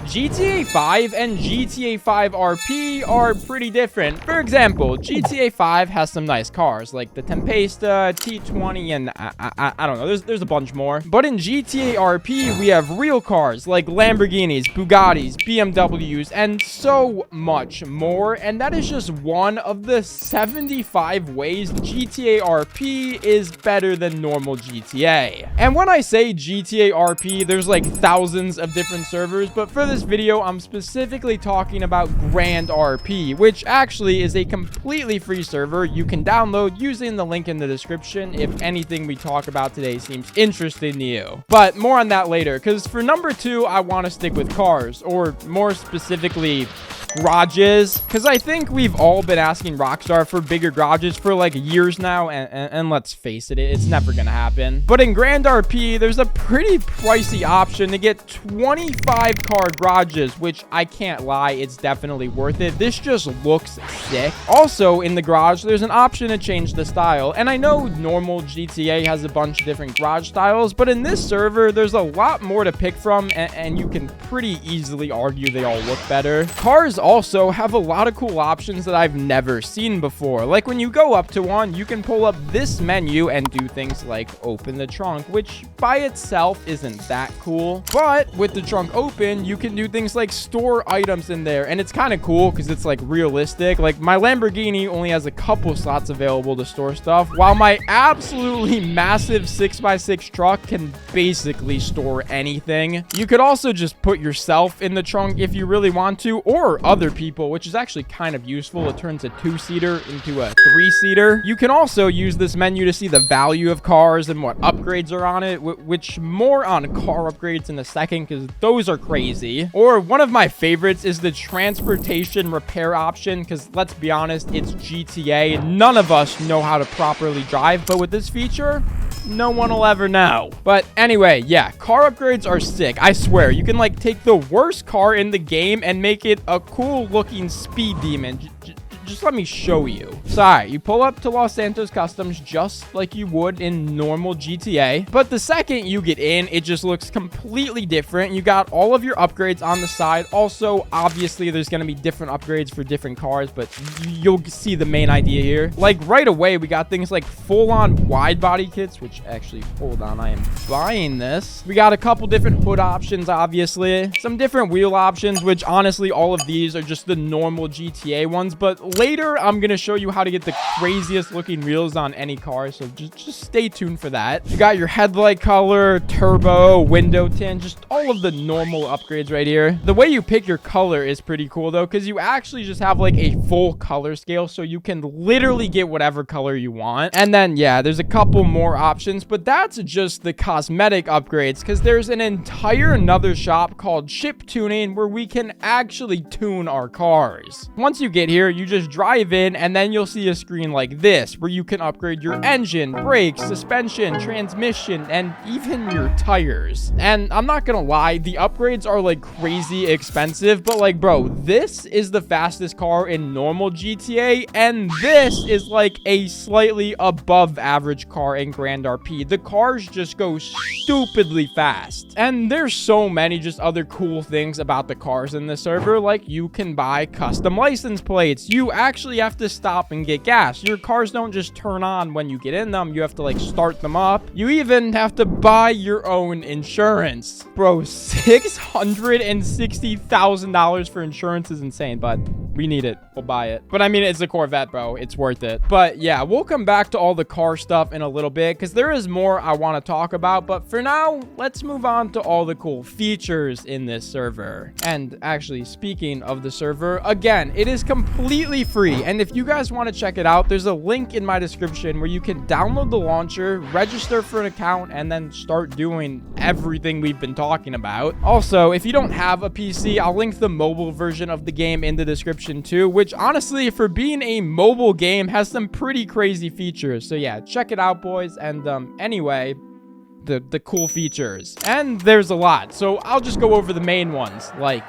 GTA 5 and GTA 5 RP are pretty different. For example, GTA 5 has some nice cars like the Tempesta, T20, and I don't know. There's a bunch more. But in GTA RP, we have real cars like Lamborghinis, Bugattis, BMWs, and so much more. And that is just one of the 75 ways GTA RP is better than normal GTA. And when I say GTA RP, there's like thousands of different servers, but for this video, I'm specifically talking about Grand RP, which actually is a completely free server you can download using the link in the description if anything we talk about today seems interesting to you. But more on that later, because for number 2, I want to stick with cars, or more specifically, garages, because I think we've all been asking Rockstar for bigger garages for like years now, and let's face it, it's never gonna happen. But in Grand RP, there's a pretty pricey option to get 25 car garages, which I can't lie, it's definitely worth it. This just looks sick. Also in the garage, there's an option to change the style, and I know normal GTA has a bunch of different garage styles, but in this server, there's a lot more to pick from, and you can pretty easily argue they all look better. Cars also have a lot of cool options that I've never seen before. Like when you go up to one, you can pull up this menu and do things like open the trunk, which by itself isn't that cool. But with the trunk open, you can do things like store items in there. And it's kind of cool because it's like realistic. Like my Lamborghini only has a couple slots available to store stuff, while my absolutely massive 6x6 truck can basically store anything. You could also just put yourself in the trunk if you really want to, or other people, which is actually kind of useful. It turns a 2-seater into a 3-seater. You can also use this menu to see the value of cars and what upgrades are on it, which more on car upgrades in a second, because those are crazy. Or one of my favorites is the transportation repair option, because let's be honest, it's GTA. None of us know how to properly drive, but with this feature, no one will ever know. But anyway, yeah, car upgrades are sick. I swear, you can like take the worst car in the game and make it a cool looking speed demon. Just let me show you. So, all right, you pull up to Los Santos Customs just like you would in normal GTA. But the second you get in, it just looks completely different. You got all of your upgrades on the side. Also, obviously, there's going to be different upgrades for different cars, but you'll see the main idea here. Like right away, we got things like full-on wide body kits, which actually, hold on, I am buying this. We got a couple different hood options, obviously. Some different wheel options, which honestly, all of these are just the normal GTA ones, but later, I'm going to show you how to get the craziest looking wheels on any car, so just stay tuned for that. You got your headlight color, turbo, window tint, just all of the normal upgrades right here. The way you pick your color is pretty cool, though, because you actually just have like a full color scale, so you can literally get whatever color you want. And then, yeah, there's a couple more options, but that's just the cosmetic upgrades, because there's an entire another shop called Chip Tuning where we can actually tune our cars. Once you get here, you just drive in, and then you'll see a screen like this where you can upgrade your engine, brakes, suspension, transmission, and even your tires. And I'm not gonna lie, the upgrades are like crazy expensive, but like, bro, this is the fastest car in normal GTA, and this is like a slightly above average car in Grand RP. The cars just go stupidly fast. And there's so many just other cool things about the cars in the server, like you can buy custom license plates. You actually have to stop and get gas. Your cars don't just turn on when you get in them. You have to like start them up. You even have to buy your own insurance. Bro, $660,000 for insurance is insane, but we need it. We'll buy it. But I mean, it's a Corvette, bro. It's worth it. But yeah, we'll come back to all the car stuff in a little bit because there is more I want to talk about. But for now, let's move on to all the cool features in this server. And actually, speaking of the server, again, it is completely free. And if you guys want to check it out, there's a link in my description where you can download the launcher, register for an account, and then start doing everything we've been talking about. Also, if you don't have a PC, I'll link the mobile version of the game in the description too, which honestly, for being a mobile game, has some pretty crazy features. So yeah, check it out, boys. And anyway, the cool features. And there's a lot. So I'll just go over the main ones, like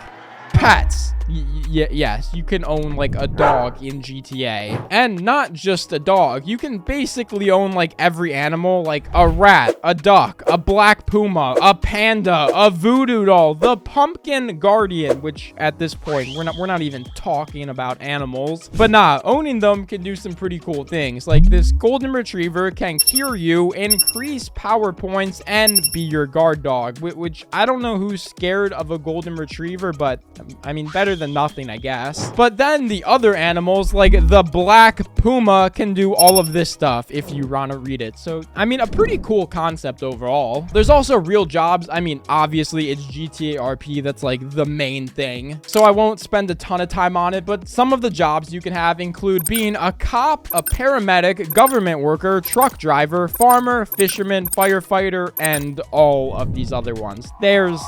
pets. Yes, you can own like a dog in GTA. And not just a dog. You can basically own like every animal, like a rat, a duck, a black puma, a panda, a voodoo doll, the pumpkin guardian, which at this point, we're not even talking about animals. But nah, owning them can do some pretty cool things. Like this golden retriever can cure you, increase power points, and be your guard dog, which I don't know who's scared of a golden retriever, but I mean, better than nothing, I guess. But then the other animals, like the black puma, can do all of this stuff if you want to read it. So, I mean, a pretty cool concept overall. There's also real jobs. I mean, obviously, it's GTA RP that's like the main thing. So I won't spend a ton of time on it, but some of the jobs you can have include being a cop, a paramedic, government worker, truck driver, farmer, fisherman, firefighter, and all of these other ones. There's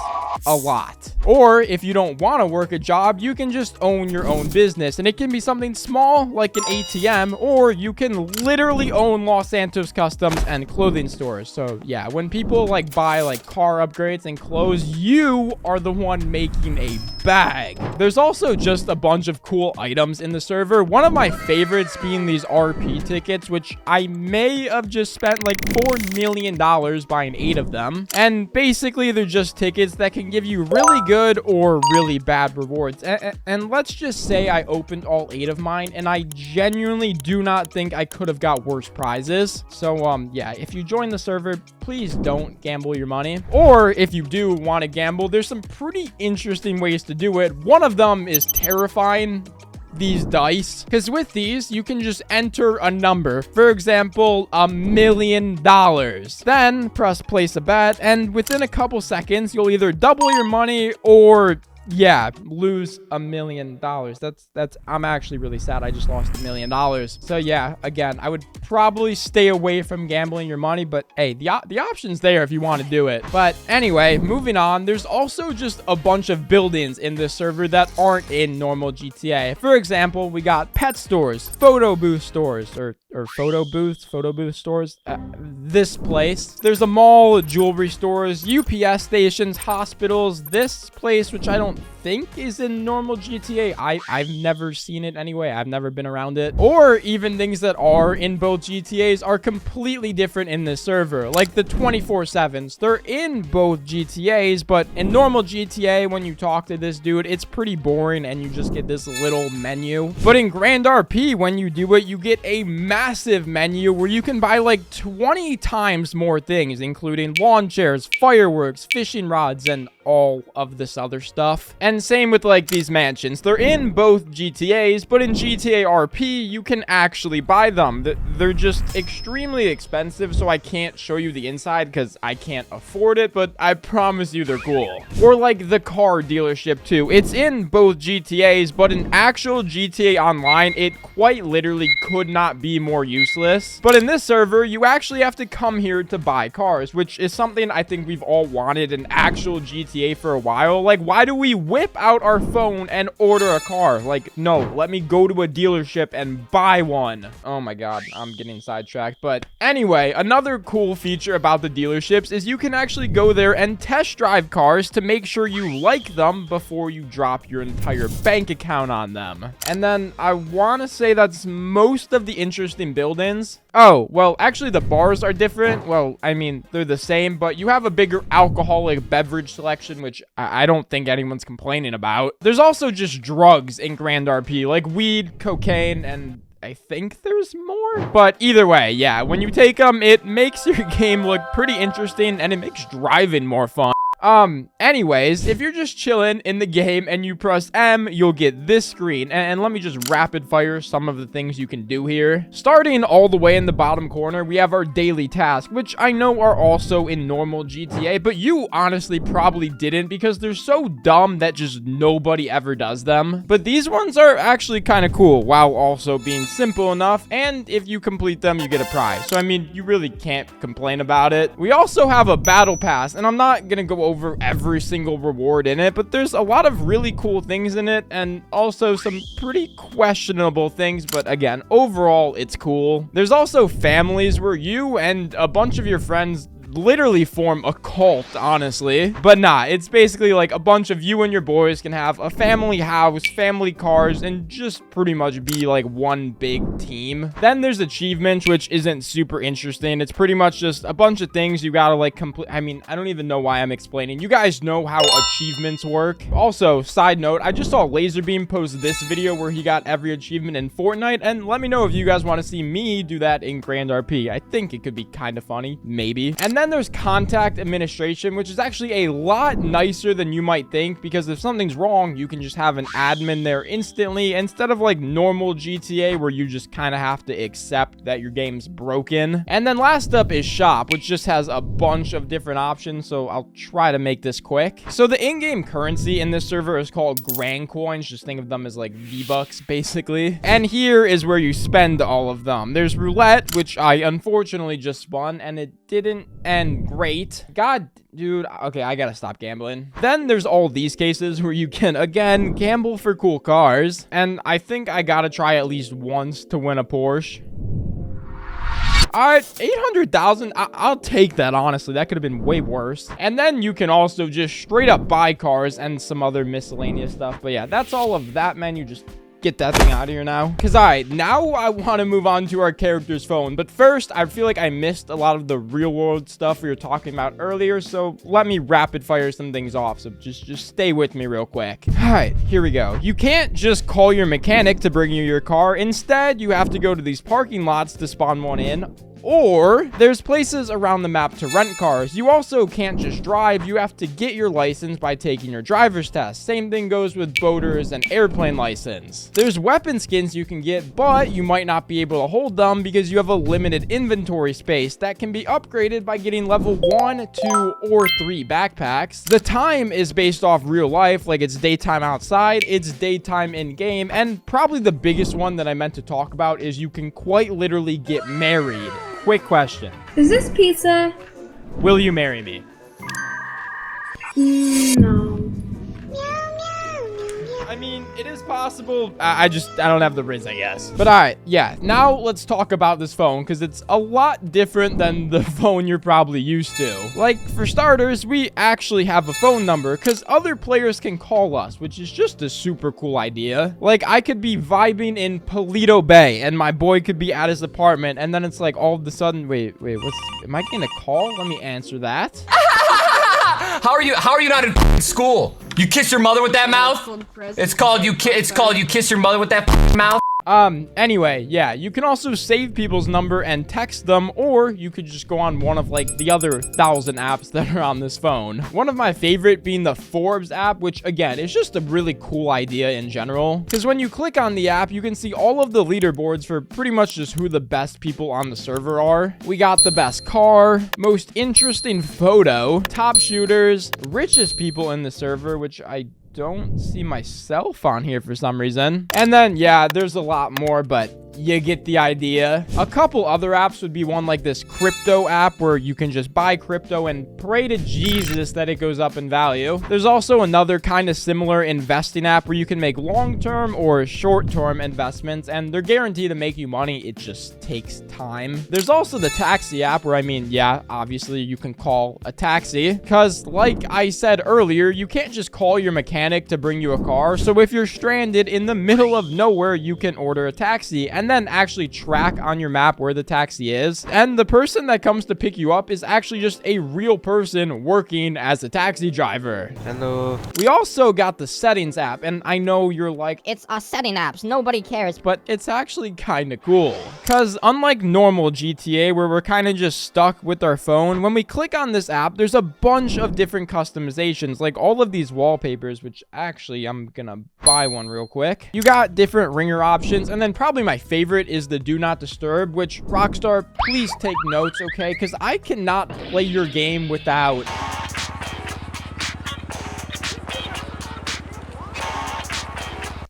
a lot. Or if you don't want to work a job, you can just own your own business, and it can be something small like an ATM, or you can literally own Los Santos Customs and clothing stores. So yeah, when people like buy like car upgrades and clothes, you are the one making a bag. There's also just a bunch of cool items in the server. One of my favorites being these RP tickets, which I may have just spent like $4 million buying 8 of them. And basically they're just tickets that can give you really good or really bad rewards. And let's just say I opened all 8 of mine, and I genuinely do not think I could have got worse prizes. So yeah, if you join the server, please don't gamble your money. Or if you do want to gamble, there's some pretty interesting ways to do it. One of them is terrifying these dice, because with these you can just enter a number, for example $1 million, then press place a bet, and within a couple seconds you'll either double your money or yeah, lose $1 million. I'm actually really sad I just lost $1 million. So yeah, again, I would probably stay away from gambling your money, but hey, the option's there if you want to do it. But anyway, moving on, there's also just a bunch of buildings in this server that aren't in normal GTA. For example, we got pet stores, photo booth stores, or photo booth stores. This place. There's a mall, jewelry stores, UPS stations, hospitals. This place, which I don't think is in normal GTA. I've never seen it anyway. I've never been around it. Or even things that are in both GTAs are completely different in this server. Like the 24/7s. They're in both GTAs, but in normal GTA, when you talk to this dude, it's pretty boring and you just get this little menu. But in Grand RP, when you do it, you get a massive menu where you can buy like 20 times more things, including lawn chairs, fireworks, fishing rods, and all of this other stuff. And same with like these mansions. They're in both GTAs, but in GTA RP, you can actually buy them. They're just extremely expensive, so I can't show you the inside because I can't afford it, but I promise you they're cool. Or like the car dealership too. It's in both GTAs, but in actual GTA Online, it quite literally could not be more useless. But in this server, you actually have to come here to buy cars, which is something I think we've all wanted in actual GTA for a while. Like, why do we whip out our phone and order a car? Like, no, let me go to a dealership and buy one. Oh my god, I'm getting sidetracked. But anyway, another cool feature about the dealerships is you can actually go there and test drive cars to make sure you like them before you drop your entire bank account on them. And then I want to say that's most of the interesting buildings. Oh, well, actually the bars are different. Well, I mean, they're the same, but you have a bigger alcoholic beverage selection, which I don't think anyone's complaining about. There's also just drugs in Grand RP, like weed, cocaine, and I think there's more. But either way, yeah, when you take them, it makes your game look pretty interesting, and it makes driving more fun. Anyways, if you're just chilling in the game and you press M, you'll get this screen. And let me just rapid fire some of the things you can do here. Starting all the way in the bottom corner, we have our daily tasks, which I know are also in normal GTA, but you honestly probably didn't because they're so dumb that just nobody ever does them. But these ones are actually kind of cool while also being simple enough, and if you complete them, you get a prize. So, I mean, you really can't complain about it. We also have a battle pass, and I'm not gonna go over every single reward in it, but there's a lot of really cool things in it and also some pretty questionable things, but again, overall it's cool. There's also families where you and a bunch of your friends literally form a cult, honestly. But nah, it's basically like a bunch of you and your boys can have a family house, family cars, and just pretty much be like one big team. Then there's achievements, which isn't super interesting. It's pretty much just a bunch of things you gotta like complete. I mean, I don't even know why I'm explaining. You guys know how achievements work. Also, side note, I just saw Lazarbeam post this video where he got every achievement in Fortnite, and let me know if you guys want to see me do that in Grand RP. I think it could be kind of funny, maybe. And then there's contact administration, which is actually a lot nicer than you might think, because if something's wrong, you can just have an admin there instantly, instead of like normal GTA where you just kind of have to accept that your game's broken. And then last up is shop, which just has a bunch of different options, so I'll try to make this quick. So the in-game currency in this server is called Grand Coins. Just think of them as like V-Bucks, basically. And here is where you spend all of them. There's roulette, which I unfortunately just spun, and it didn't end great. God, dude. Okay, I gotta stop gambling. Then there's all these cases where you can, again, gamble for cool cars. And I think I gotta try at least once to win a Porsche. All right, 800,000. I'll take that, honestly. That could have been way worse. And then you can also just straight up buy cars and some other miscellaneous stuff. But yeah, that's all of that menu. Just get that thing out of here now. Because, all right, now I want to move on to our character's phone. But first, I feel like I missed a lot of the real world stuff we were talking about earlier. So let me rapid fire some things off. So just stay with me real quick. All right, here we go. You can't just call your mechanic to bring you your car. Instead, you have to go to these parking lots to spawn one in. Or there's places around the map to rent cars. You also can't just drive. You have to get your license by taking your driver's test. Same thing goes with boaters and airplane license. There's weapon skins you can get, but you might not be able to hold them because you have a limited inventory space that can be upgraded by getting level 1, 2, or 3 backpacks. The time is based off real life, like it's daytime outside, it's daytime in game, and probably the biggest one that I meant to talk about is you can quite literally get married. Quick question. Is this pizza? Will you marry me? No. I mean, it is possible. I don't have the Riz, I guess. But all right, yeah. Now let's talk about this phone, because it's a lot different than the phone you're probably used to. Like, for starters, we actually have a phone number, because other players can call us, which is just a super cool idea. Like, I could be vibing in Paleto Bay, and my boy could be at his apartment, and then it's like all of a sudden, wait, am I getting a call? Let me answer that. How are you not in school? You kiss your mother with that mouth? It's called you kiss your mother with that mouth? Anyway, yeah, you can also save people's number and text them, or you could just go on one of like the other 1,000 apps that are on this phone. One of my favorite being the Forbes app, which again, is just a really cool idea in general. Because when you click on the app, you can see all of the leaderboards for pretty much just who the best people on the server are. We got the best car, most interesting photo, top shooters, richest people in the server, which I don't see myself on here for some reason. And then, yeah, there's a lot more, but you get the idea. A couple other apps would be one like this crypto app where you can just buy crypto and pray to Jesus that it goes up in value. There's also another kind of similar investing app where you can make long-term or short-term investments, and they're guaranteed to make you money. It just takes time. There's also the taxi app where, I mean, yeah, obviously you can call a taxi, because like I said earlier, you can't just call your mechanic to bring you a car. So if you're stranded in the middle of nowhere, you can order a taxi and then actually track on your map where the taxi is. And the person that comes to pick you up is actually just a real person working as a taxi driver. Hello. We also got the settings app, and I know you're like, it's a setting apps, nobody cares. but it's actually kind of cool. Because unlike normal GTA where we're kind of just stuck with our phone, when we click on this app, there's a bunch of different customizations, like all of these wallpapers, which actually I'm gonna buy one real quick. You got different ringer options, and then probably my favorite is the do not disturb, which Rockstar, please take notes, okay? Because I cannot play your game without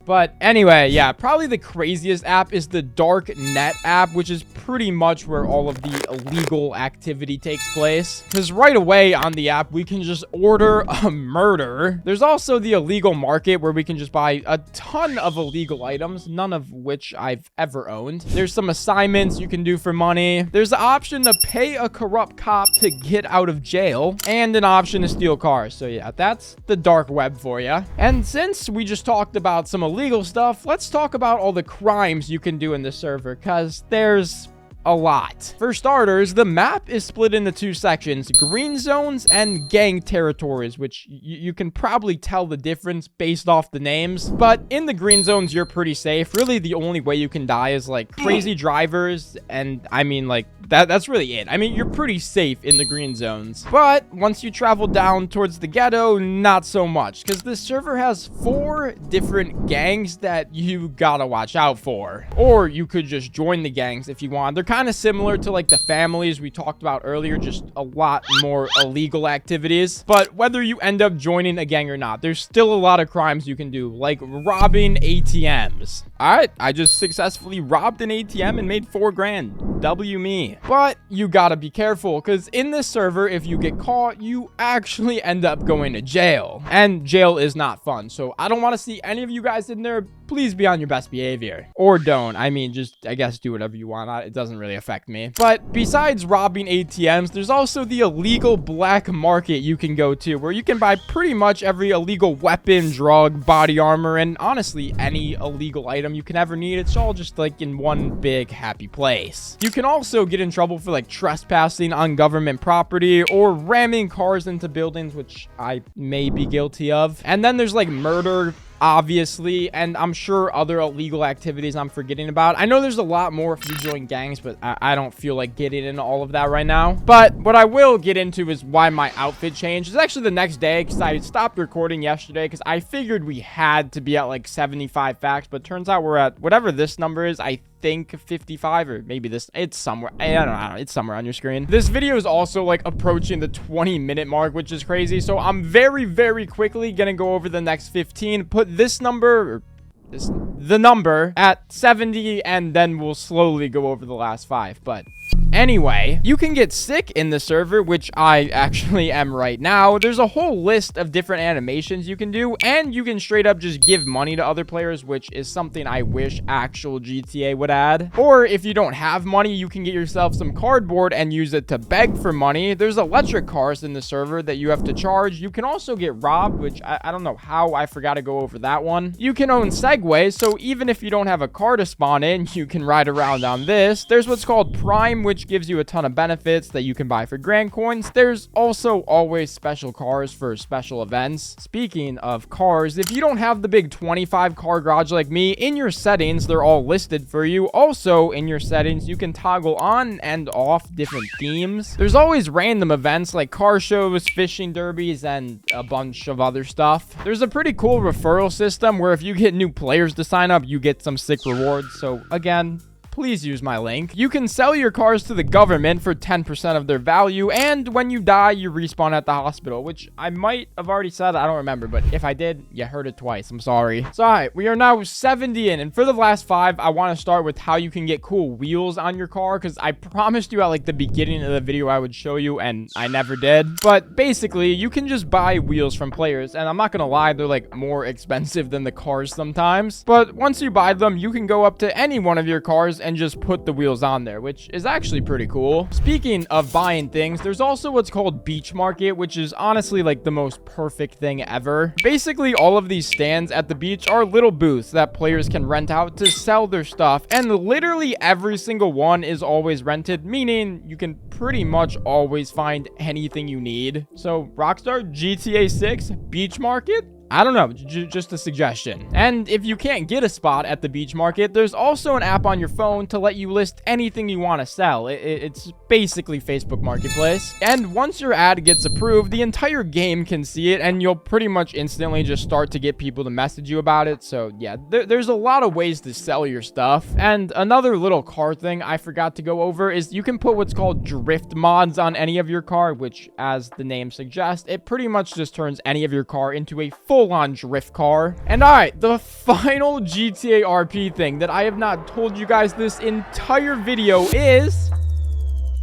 But anyway, yeah, probably the craziest app is the Dark Net app, which is pretty much where all of the illegal activity takes place. Because right away on the app, we can just order a murder. There's also the illegal market where we can just buy a ton of illegal items, none of which I've ever owned. There's some assignments you can do for money. There's the option to pay a corrupt cop to get out of jail, and an option to steal cars. So yeah, that's the dark web for you. And since we just talked about some illegal stuff, let's talk about all the crimes you can do in this server, because there's a lot. For starters, the map is split into two sections: green zones and gang territories, which you can probably tell the difference based off the names. But in the green zones, you're pretty safe. Really, the only way you can die is like crazy drivers, and I mean, like, that's really it. I mean, you're pretty safe in the green zones. But once you travel down towards the ghetto, not so much, because this server has 4 different gangs that you gotta watch out for. Or you could just join the gangs if you want. They're kind of similar to like the families we talked about earlier, just a lot more illegal activities. But whether you end up joining a gang or not, there's still a lot of crimes you can do, like robbing ATMs. All right, I just successfully robbed an ATM and made 4 grand. W me. But you gotta be careful, because in this server, if you get caught, you actually end up going to jail. And jail is not fun, so I don't want to see any of you guys in there. Please be on your best behavior. Or don't. I mean, just, I guess, do whatever you want. It doesn't really affect me. But besides robbing ATMs, there's also the illegal black market you can go to, where you can buy pretty much every illegal weapon, drug, body armor, and honestly, any illegal item you can ever need. It's all just like in one big happy place. You can also get in trouble for like trespassing on government property or ramming cars into buildings, which I may be guilty of. And then there's like murder, obviously, and I'm sure other illegal activities I'm forgetting about. I know there's a lot more if you join gangs, but I don't feel like getting into all of that right now. But what I will get into is why my outfit changed. It's actually the next day, because I stopped recording yesterday because I figured we had to be at like 75 facts, but turns out we're at whatever this number is. I think 55, or maybe this, it's somewhere, I don't know, it's somewhere on your screen. This video is also like approaching the 20-minute mark, which is crazy, so I'm very quickly gonna go over the next 15, put this number, or the number at 70, and then we'll slowly go over the last 5. But anyway, you can get sick in the server, which I actually am right now. There's a whole list of different animations you can do, and you can straight up just give money to other players, which is something I wish actual GTA would add. Or if you don't have money, you can get yourself some cardboard and use it to beg for money. There's electric cars in the server that you have to charge. You can also get robbed, which I don't know how I forgot to go over that one. You can own Segway, so even if you don't have a car to spawn in, you can ride around on this. There's what's called Prime, which gives you a ton of benefits that you can buy for grand coins. There's also always special cars for special events. Speaking of cars, if you don't have the big 25 car garage like me, in your settings, they're all listed for you. Also, in your settings, you can toggle on and off different themes. There's always random events like car shows, fishing derbies, and a bunch of other stuff. There's a pretty cool referral system where if you get new players to sign up, you get some sick rewards. So again, please use my link. You can sell your cars to the government for 10% of their value, and when you die, you respawn at the hospital, which I might have already said. I don't remember, but if I did, you heard it twice. I'm sorry. So, all right, we are now 70 in, and for the last 5, I want to start with how you can get cool wheels on your car, because I promised you at like the beginning of the video I would show you, and I never did. But basically, you can just buy wheels from players, and I'm not gonna lie, they're like more expensive than the cars sometimes. But once you buy them, you can go up to any one of your cars and just put the wheels on there, which is actually pretty cool. Speaking of buying things, there's also what's called Beach Market, which is honestly like the most perfect thing ever. Basically, all of these stands at the beach are little booths that players can rent out to sell their stuff, and literally every single one is always rented, meaning you can pretty much always find anything you need. So Rockstar, GTA 6, Beach Market? I don't know, just a suggestion. And if you can't get a spot at the Beach Market, there's also an app on your phone to let you list anything you want to sell. It's basically Facebook Marketplace. And once your ad gets approved, the entire game can see it, and you'll pretty much instantly just start to get people to message you about it. So yeah, there's a lot of ways to sell your stuff. And another little car thing I forgot to go over is you can put what's called drift mods on any of your car, which, as the name suggests, it pretty much just turns any of your car into a full full-on drift car. And all right, the final GTA RP thing that I have not told you guys this entire video is...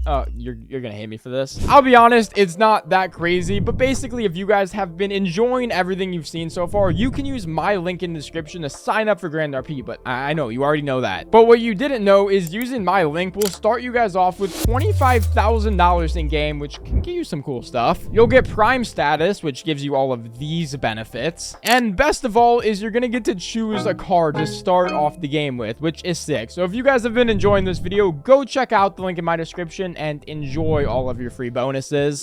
Oh, you're gonna hate me for this. I'll be honest, it's not that crazy, but basically, if you guys have been enjoying everything you've seen so far, you can use my link in the description to sign up for Grand RP, but I know, you already know that. But what you didn't know is using my link will start you guys off with $25,000 in-game, which can give you some cool stuff. You'll get Prime status, which gives you all of these benefits. And best of all is you're gonna get to choose a car to start off the game with, which is sick. So if you guys have been enjoying this video, go check out the link in my description and enjoy all of your free bonuses.